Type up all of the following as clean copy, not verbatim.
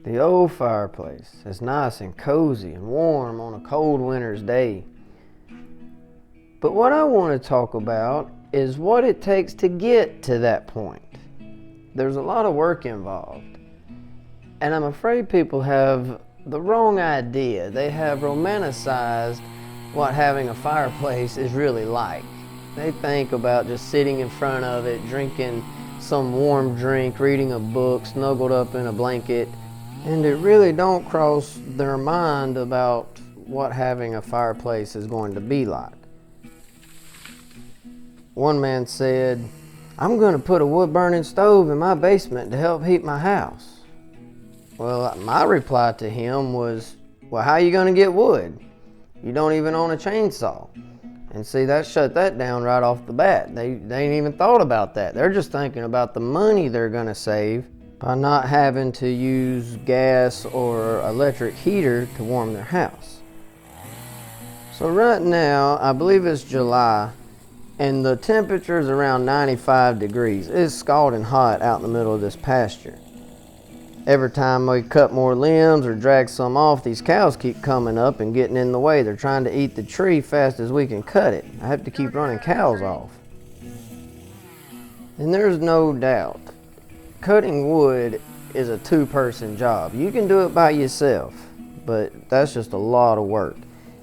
The old fireplace is nice and cozy and warm on a cold winter's day. But what I want to talk about is what it takes to get to that point. There's a lot of work involved, and I'm afraid people have the wrong idea. They have romanticized what having a fireplace is really like. They think about just sitting in front of it, drinking some warm drink, reading a book, snuggled up in a blanket, and it really don't cross their mind about what having a fireplace is going to be like. One man said, "I'm going to put a wood-burning stove in my basement to help heat my house." Well, my reply to him was, "Well, how are you going to get wood? You don't even own a chainsaw." And see, that shut that down right off the bat. They ain't even thought about that. They're just thinking about the money they're going to save by not having to use gas or electric heater to warm their house. So right now, I believe it's July, and the temperature is around 95 degrees. It's scalding hot out in the middle of this pasture. Every time we cut more limbs or drag some off, these cows keep coming up and getting in the way. They're trying to eat the tree fast as we can cut it. I have to keep running cows off. And there's no doubt, cutting wood is a two-person job. You can do it by yourself, but that's just a lot of work.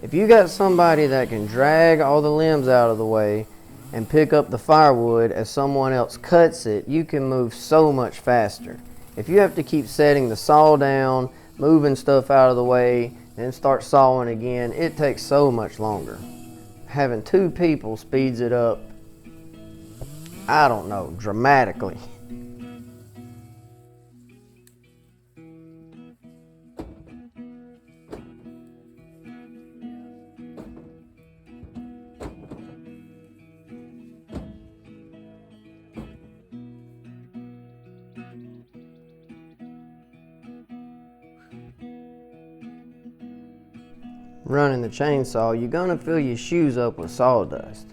If you got somebody that can drag all the limbs out of the way and pick up the firewood as someone else cuts it, you can move so much faster. If you have to keep setting the saw down, moving stuff out of the way, and start sawing again, it takes so much longer. Having two people speeds it up, I don't know, dramatically. Running the chainsaw, you're gonna fill your shoes up with sawdust.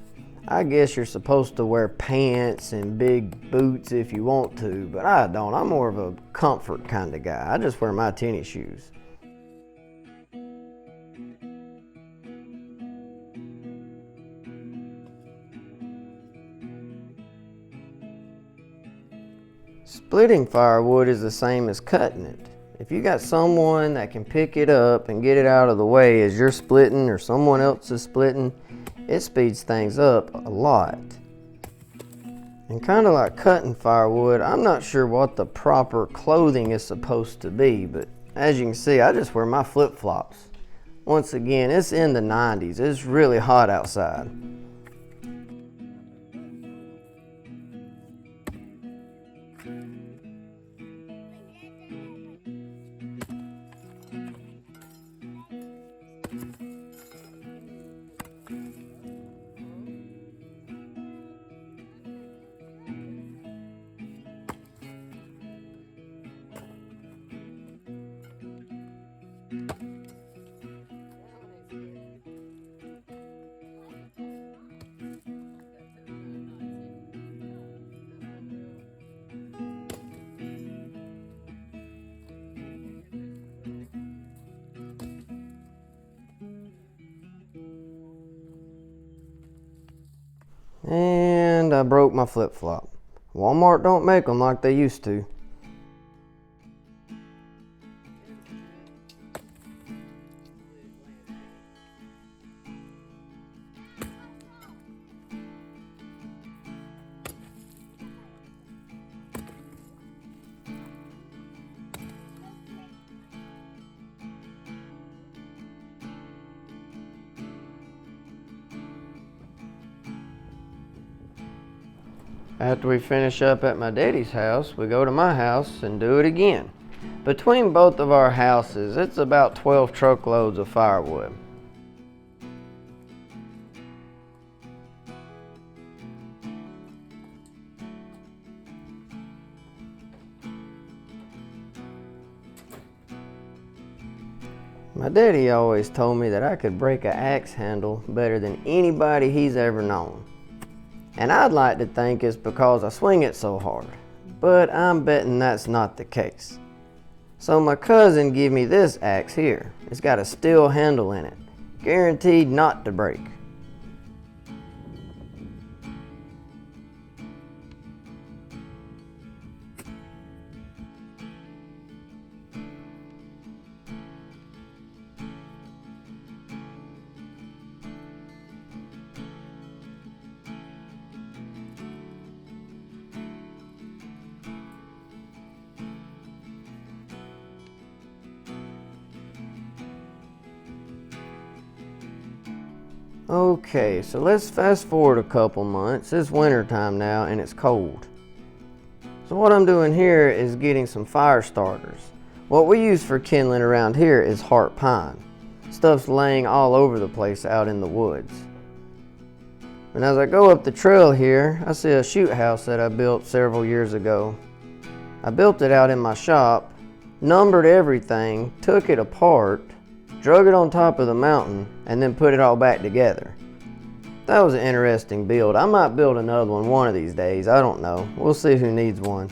I guess you're supposed to wear pants and big boots if you want to, but I don't. I'm more of a comfort kind of guy. I just wear my tennis shoes. Splitting firewood is the same as cutting it. If you got someone that can pick it up and get it out of the way as you're splitting or someone else is splitting, it speeds things up a lot. And kind of like cutting firewood, I'm not sure what the proper clothing is supposed to be, but as you can see, I just wear my flip-flops. Once again, it's in the 90s. It's really hot outside. And I broke my flip-flop. Walmart don't make them like they used to. After we finish up at my daddy's house, we go to my house and do it again. Between both of our houses, it's about 12 truckloads of firewood. My daddy always told me that I could break an axe handle better than anybody he's ever known. And I'd like to think it's because I swing it so hard, but I'm betting that's not the case. So my cousin gave me this axe here. It's got a steel handle in it, guaranteed not to break. Okay, so let's fast forward a couple months. It's winter time now and it's cold. So what I'm doing here is getting some fire starters. What we use for kindling around here is heart pine. Stuff's laying all over the place out in the woods. And as I go up the trail here, I see a shoot house that I built several years ago. I built it out in my shop, numbered everything, took it apart, drug it on top of the mountain, and then put it all back together. That was an interesting build. I might build another one of these days. I don't know. We'll see who needs one.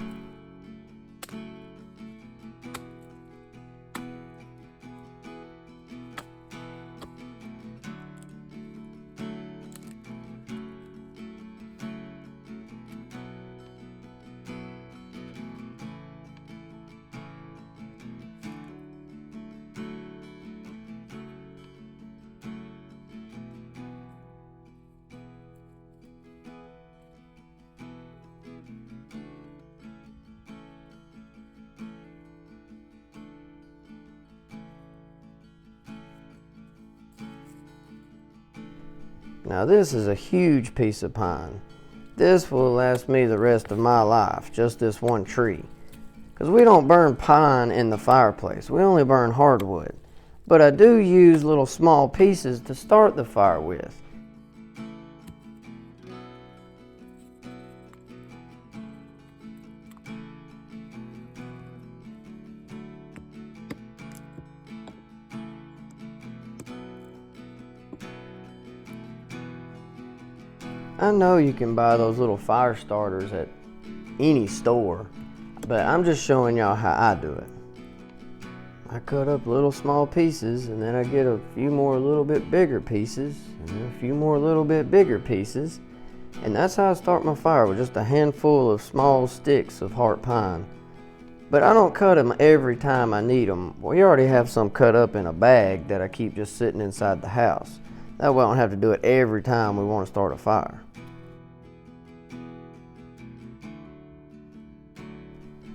Now this is a huge piece of pine. This will last me the rest of my life, just this one tree. Because we don't burn pine in the fireplace, we only burn hardwood. But I do use little small pieces to start the fire with. I know you can buy those little fire starters at any store, but I'm just showing y'all how I do it. I cut up little small pieces, and then I get a few more little bit bigger pieces, and then a few more little bit bigger pieces, and that's how I start my fire, with just a handful of small sticks of heart pine. But I don't cut them every time I need them. We already have some cut up in a bag that I keep just sitting inside the house. That way I don't have to do it every time we want to start a fire.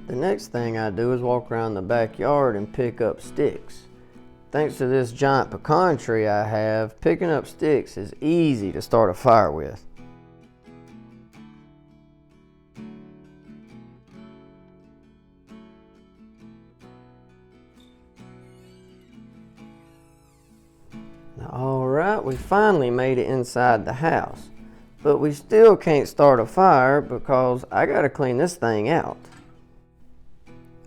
The next thing I do is walk around the backyard and pick up sticks. Thanks to this giant pecan tree I have, picking up sticks is easy to start a fire with. Alright, we finally made it inside the house, but we still can't start a fire because I gotta clean this thing out.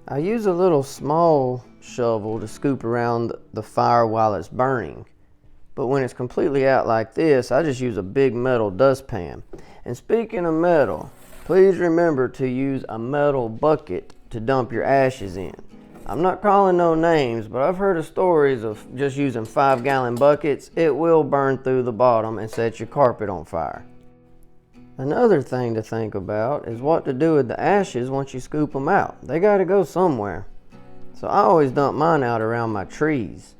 I use a little small shovel to scoop around the fire while it's burning, but when it's completely out like this, I just use a big metal dustpan. And speaking of metal, please remember to use a metal bucket to dump your ashes in. I'm not calling no names, but I've heard of stories of just using 5-gallon buckets. It will burn through the bottom and set your carpet on fire. Another thing to think about is what to do with the ashes once you scoop them out. They gotta go somewhere. So I always dump mine out around my trees.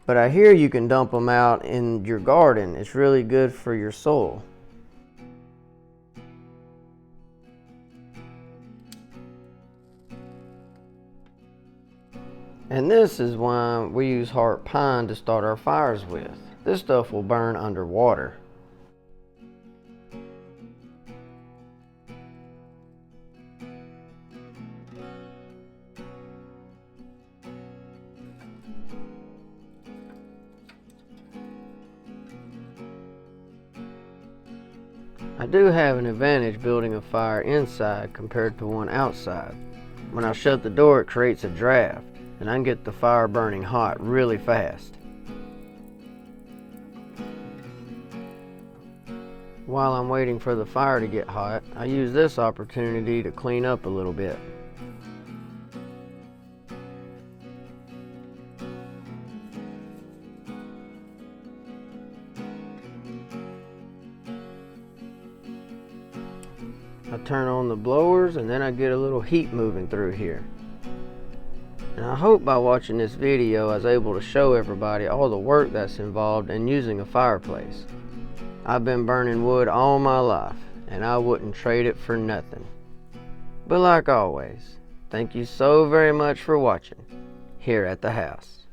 But I hear you can dump them out in your garden. It's really good for your soil. And this is why we use heart pine to start our fires with. This stuff will burn underwater. I do have an advantage building a fire inside compared to one outside. When I shut the door, it creates a draft. and I can get the fire burning hot really fast. While I'm waiting for the fire to get hot, I use this opportunity to clean up a little bit. I turn on the blowers and then I get a little heat moving through here. And I hope by watching this video I was able to show everybody all the work that's involved in using a fireplace. I've been burning wood all my life and I wouldn't trade it for nothing. But like always, thank you so very much for watching here at the house.